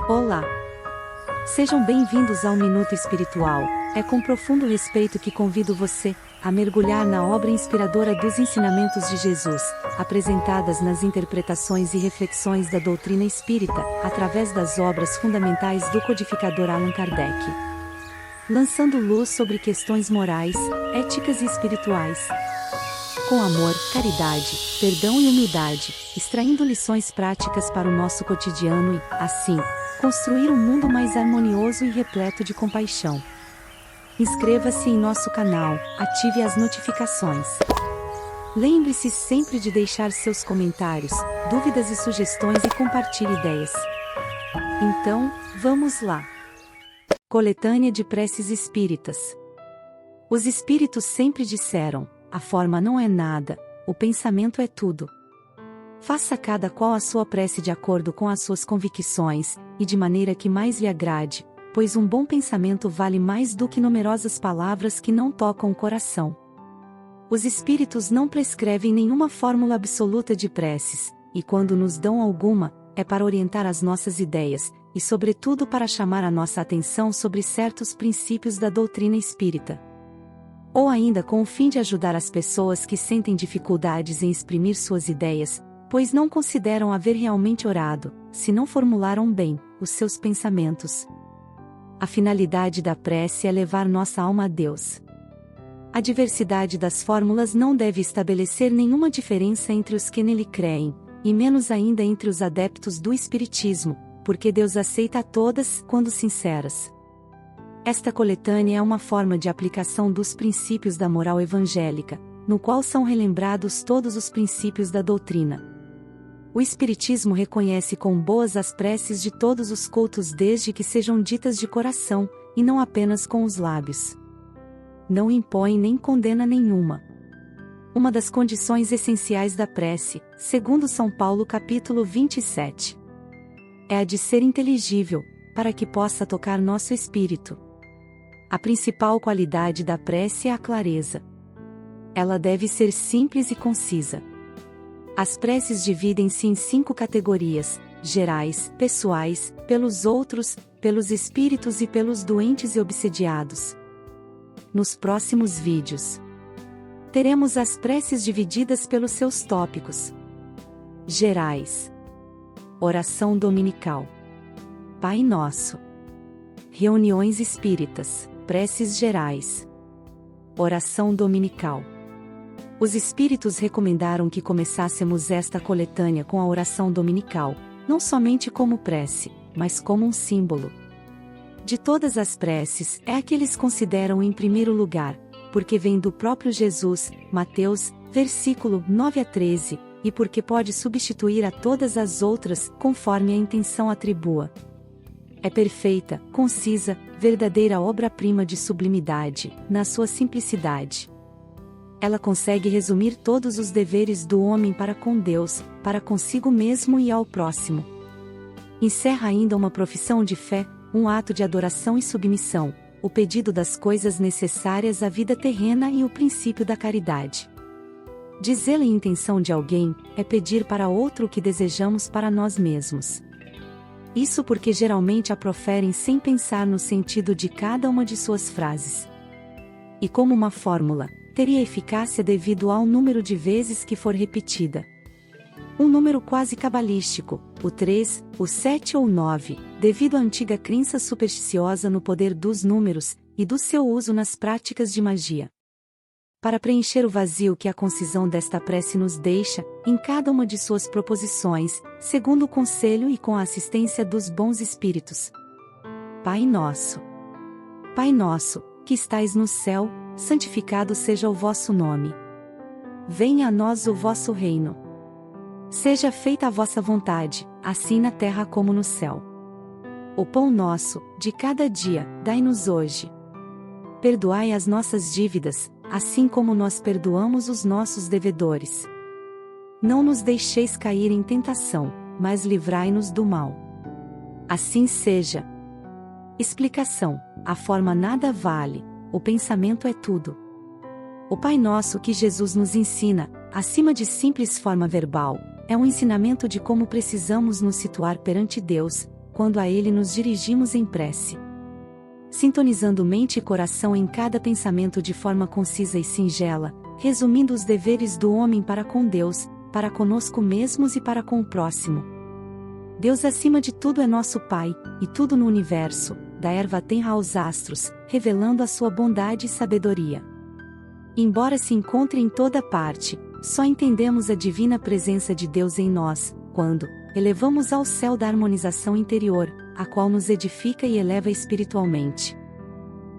Olá! Sejam bem-vindos ao Minuto Espiritual. É com profundo respeito que convido você a mergulhar na obra inspiradora dos ensinamentos de Jesus, apresentadas nas interpretações e reflexões da doutrina espírita, através das obras fundamentais do codificador Allan Kardec. Lançando luz sobre questões morais, éticas e espirituais. Com amor, caridade, perdão e humildade, extraindo lições práticas para o nosso cotidiano e, assim, construir um mundo mais harmonioso e repleto de compaixão. Inscreva-se em nosso canal, ative as notificações. Lembre-se sempre de deixar seus comentários, dúvidas e sugestões e compartilhe ideias. Então, vamos lá! Coletânea de preces espíritas. Os espíritos sempre disseram: a forma não é nada, o pensamento é tudo. Faça cada qual a sua prece de acordo com as suas convicções, e de maneira que mais lhe agrade, pois um bom pensamento vale mais do que numerosas palavras que não tocam o coração. Os espíritos não prescrevem nenhuma fórmula absoluta de preces, e quando nos dão alguma, é para orientar as nossas ideias, e sobretudo para chamar a nossa atenção sobre certos princípios da doutrina espírita. Ou ainda com o fim de ajudar as pessoas que sentem dificuldades em exprimir suas ideias, pois não consideram haver realmente orado, se não formularam bem os seus pensamentos. A finalidade da prece é levar nossa alma a Deus. A diversidade das fórmulas não deve estabelecer nenhuma diferença entre os que nele creem, e menos ainda entre os adeptos do Espiritismo, porque Deus aceita a todas quando sinceras. Esta coletânea é uma forma de aplicação dos princípios da moral evangélica, no qual são relembrados todos os princípios da doutrina. O Espiritismo reconhece com boas as preces de todos os cultos desde que sejam ditas de coração, e não apenas com os lábios. Não impõe nem condena nenhuma. Uma das condições essenciais da prece, segundo São Paulo capítulo 27, é a de ser inteligível, para que possa tocar nosso espírito. A principal qualidade da prece é a clareza. Ela deve ser simples e concisa. As preces dividem-se em 5 categorias: gerais, pessoais, pelos outros, pelos espíritos e pelos doentes e obsediados. Nos próximos vídeos, teremos as preces divididas pelos seus tópicos. Gerais. Oração dominical. Pai Nosso. Reuniões espíritas. Preces gerais. Oração dominical. Os espíritos recomendaram que começássemos esta coletânea com a oração dominical, não somente como prece, mas como um símbolo. De todas as preces, é a que eles consideram em primeiro lugar, porque vem do próprio Jesus, Mateus, versículo 9 a 13, e porque pode substituir a todas as outras, conforme a intenção atribua. É perfeita, concisa, verdadeira obra-prima de sublimidade, na sua simplicidade. Ela consegue resumir todos os deveres do homem para com Deus, para consigo mesmo e ao próximo. Encerra ainda uma profissão de fé, um ato de adoração e submissão, o pedido das coisas necessárias à vida terrena e o princípio da caridade. Dizê-la em intenção de alguém, é pedir para outro o que desejamos para nós mesmos. Isso porque geralmente a proferem sem pensar no sentido de cada uma de suas frases. E como uma fórmula, teria eficácia devido ao número de vezes que for repetida. Um número quase cabalístico, o 3, o 7 ou o 9, devido à antiga crença supersticiosa no poder dos números, e do seu uso nas práticas de magia. Para preencher o vazio que a concisão desta prece nos deixa, em cada uma de suas proposições, segundo o conselho e com a assistência dos bons espíritos. Pai Nosso. Pai nosso, que estais no céu, santificado seja o vosso nome. Venha a nós o vosso reino. Seja feita a vossa vontade, assim na terra como no céu. O pão nosso, de cada dia, dai-nos hoje. Perdoai as nossas dívidas, assim como nós perdoamos os nossos devedores. Não nos deixeis cair em tentação, mas livrai-nos do mal. Assim seja. Explicação: a forma nada vale, o pensamento é tudo. O Pai Nosso que Jesus nos ensina, acima de simples forma verbal, é um ensinamento de como precisamos nos situar perante Deus, quando a Ele nos dirigimos em prece. Sintonizando mente e coração em cada pensamento de forma concisa e singela, resumindo os deveres do homem para com Deus, para conosco mesmos e para com o próximo. Deus acima de tudo é nosso Pai, e tudo no universo, da erva tenra aos astros, revelando a sua bondade e sabedoria. Embora se encontre em toda parte, só entendemos a divina presença de Deus em nós, quando elevamos ao céu da harmonização interior, a qual nos edifica e eleva espiritualmente.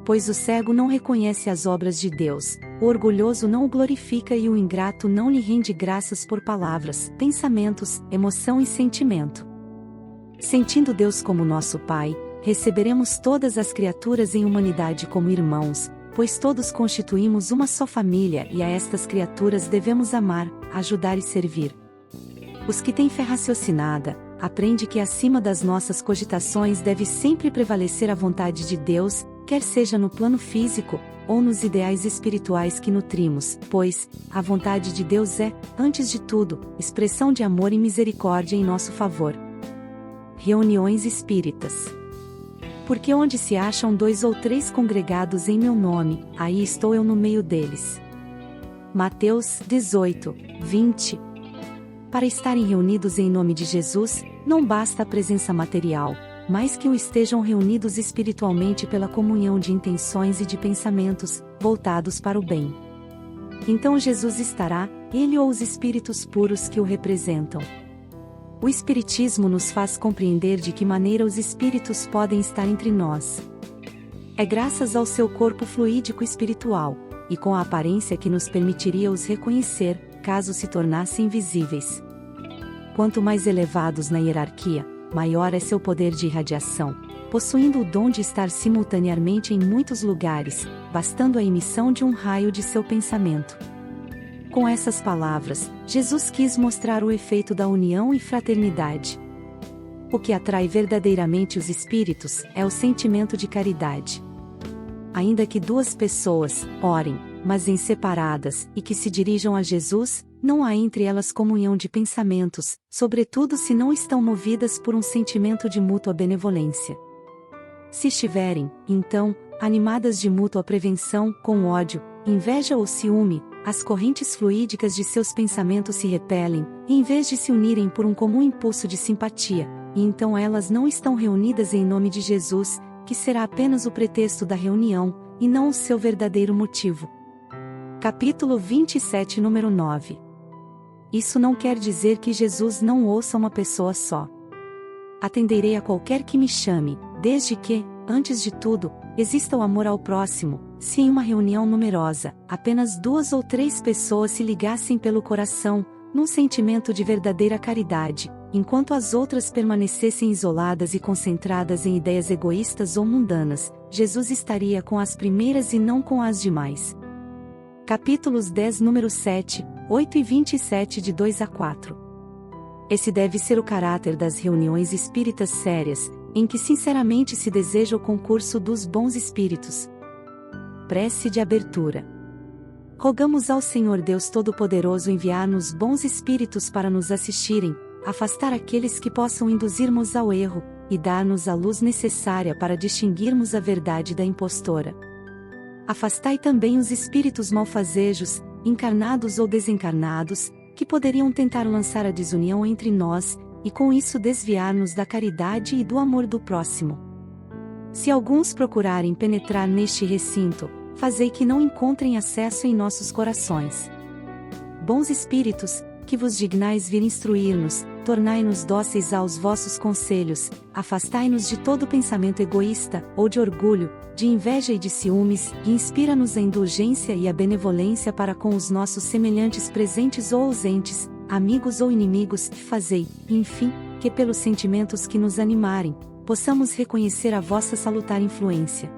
Pois o cego não reconhece as obras de Deus, o orgulhoso não o glorifica e o ingrato não lhe rende graças por palavras, pensamentos, emoção e sentimento. Sentindo Deus como nosso Pai, receberemos todas as criaturas em humanidade como irmãos, pois todos constituímos uma só família e a estas criaturas devemos amar, ajudar e servir. Os que têm fé raciocinada, aprende que acima das nossas cogitações deve sempre prevalecer a vontade de Deus, quer seja no plano físico, ou nos ideais espirituais que nutrimos, pois a vontade de Deus é, antes de tudo, expressão de amor e misericórdia em nosso favor. Reuniões espíritas. Porque onde se acham 2 ou 3 congregados em meu nome, aí estou eu no meio deles. Mateus 18, 20. Para estarem reunidos em nome de Jesus, não basta a presença material, mas que o estejam reunidos espiritualmente pela comunhão de intenções e de pensamentos, voltados para o bem. Então Jesus estará, ele ou os espíritos puros que o representam. O Espiritismo nos faz compreender de que maneira os espíritos podem estar entre nós. É graças ao seu corpo fluídico espiritual, e com a aparência que nos permitiria os reconhecer, caso se tornassem visíveis. Quanto mais elevados na hierarquia, maior é seu poder de irradiação, possuindo o dom de estar simultaneamente em muitos lugares, bastando a emissão de um raio de seu pensamento. Com essas palavras, Jesus quis mostrar o efeito da união e fraternidade. O que atrai verdadeiramente os espíritos é o sentimento de caridade. Ainda que 2 pessoas orem, mas em separadas, e que se dirijam a Jesus, não há entre elas comunhão de pensamentos, sobretudo se não estão movidas por um sentimento de mútua benevolência. Se estiverem, então, animadas de mútua prevenção, com ódio, inveja ou ciúme, as correntes fluídicas de seus pensamentos se repelem, em vez de se unirem por um comum impulso de simpatia, e então elas não estão reunidas em nome de Jesus, que será apenas o pretexto da reunião, e não o seu verdadeiro motivo. Capítulo 27, número 9. Isso não quer dizer que Jesus não ouça uma pessoa só. Atenderei a qualquer que me chame, desde que, antes de tudo, exista o amor ao próximo. Se em uma reunião numerosa, apenas 2 ou 3 pessoas se ligassem pelo coração, num sentimento de verdadeira caridade, enquanto as outras permanecessem isoladas e concentradas em ideias egoístas ou mundanas, Jesus estaria com as primeiras e não com as demais. Capítulos 10, número 7, 8 e 27 de 2 a 4. Esse deve ser o caráter das reuniões espíritas sérias, em que sinceramente se deseja o concurso dos bons espíritos. Prece de abertura. Rogamos ao Senhor Deus Todo-Poderoso enviar-nos bons espíritos para nos assistirem, afastar aqueles que possam induzir-nos ao erro, e dar-nos a luz necessária para distinguirmos a verdade da impostora. Afastai também os espíritos malfazejos, encarnados ou desencarnados, que poderiam tentar lançar a desunião entre nós, e com isso desviar-nos da caridade e do amor do próximo. Se alguns procurarem penetrar neste recinto, fazei que não encontrem acesso em nossos corações. Bons espíritos, que vos dignais vir instruir-nos, tornai-nos dóceis aos vossos conselhos, afastai-nos de todo pensamento egoísta, ou de orgulho, de inveja e de ciúmes, e inspira-nos a indulgência e a benevolência para com os nossos semelhantes presentes ou ausentes, amigos ou inimigos, e fazei, enfim, que pelos sentimentos que nos animarem, possamos reconhecer a vossa salutar influência.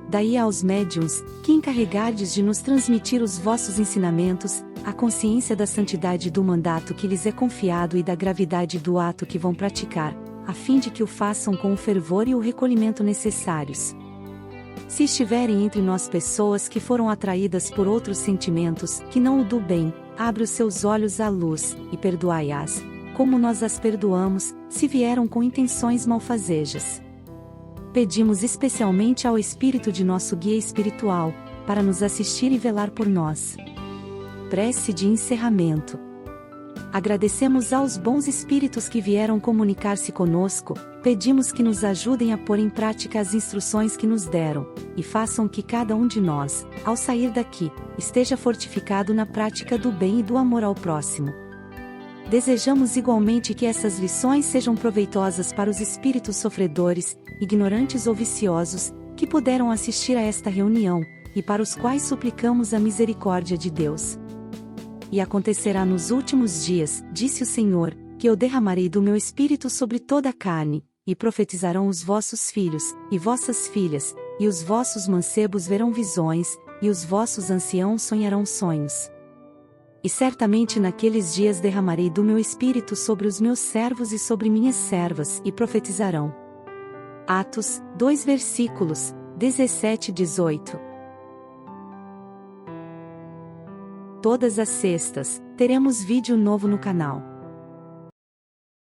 Daí aos médiuns, que encarregardes de nos transmitir os vossos ensinamentos, a consciência da santidade do mandato que lhes é confiado e da gravidade do ato que vão praticar, a fim de que o façam com o fervor e o recolhimento necessários. Se estiverem entre nós pessoas que foram atraídas por outros sentimentos, que não o do bem, abre os seus olhos à luz, e perdoai-as, como nós as perdoamos, se vieram com intenções malfazejas. Pedimos especialmente ao Espírito de nosso guia espiritual, para nos assistir e velar por nós. Prece de encerramento. Agradecemos aos bons espíritos que vieram comunicar-se conosco, pedimos que nos ajudem a pôr em prática as instruções que nos deram, e façam que cada um de nós, ao sair daqui, esteja fortificado na prática do bem e do amor ao próximo. Desejamos igualmente que essas lições sejam proveitosas para os espíritos sofredores, ignorantes ou viciosos, que puderam assistir a esta reunião, e para os quais suplicamos a misericórdia de Deus. E acontecerá nos últimos dias, disse o Senhor, que eu derramarei do meu espírito sobre toda a carne, e profetizarão os vossos filhos, e vossas filhas, e os vossos mancebos verão visões, e os vossos anciãos sonharão sonhos. E certamente naqueles dias derramarei do meu espírito sobre os meus servos e sobre minhas servas, e profetizarão. Atos 2 versículos 17 e 18. Todas as sextas, teremos vídeo novo no canal.